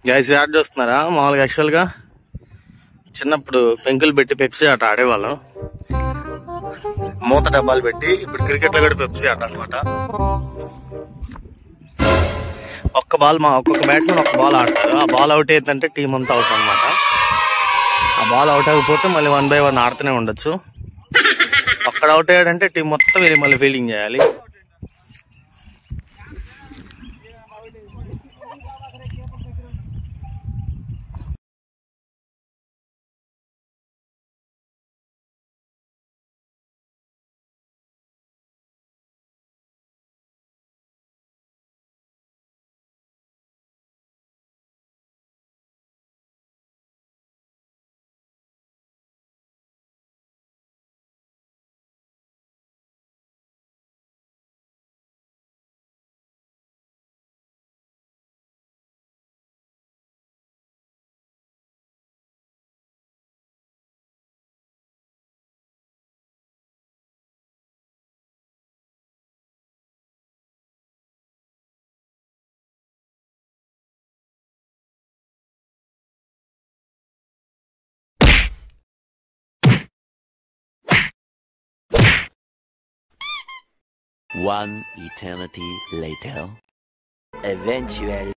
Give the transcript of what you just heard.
Gas add చూస్తున్నారా? మామూలుగా యాక్చువల్గా చిన్నప్పుడు పెంకులు పెట్టి పెప్సీ ఆట ఆడేవాళ్ళం. మూత డబ్బాలు పెట్టి. ఇప్పుడు క్రికెట్లో కూడా పెప్సీ ఆట అనమాట. ఒక్కొక్క బ్యాట్స్మెన్ ఒక్క బాల్ ఆడతారు. ఆ బాల్ అవుట్ అయిందంటే టీం అంతా అవుట్ అనమాట. ఆ బాల్ అవుట్ అవ్వకపోతే మళ్ళీ 1 by 1 ఆడుతూనే ఉండొచ్చు. ఒక్కడ అవుట్ అయ్యాడంటే టీం మొత్తం వెళ్ళి మళ్ళీ ఫీల్డింగ్ చేయాలి. One eternity later. Eventually.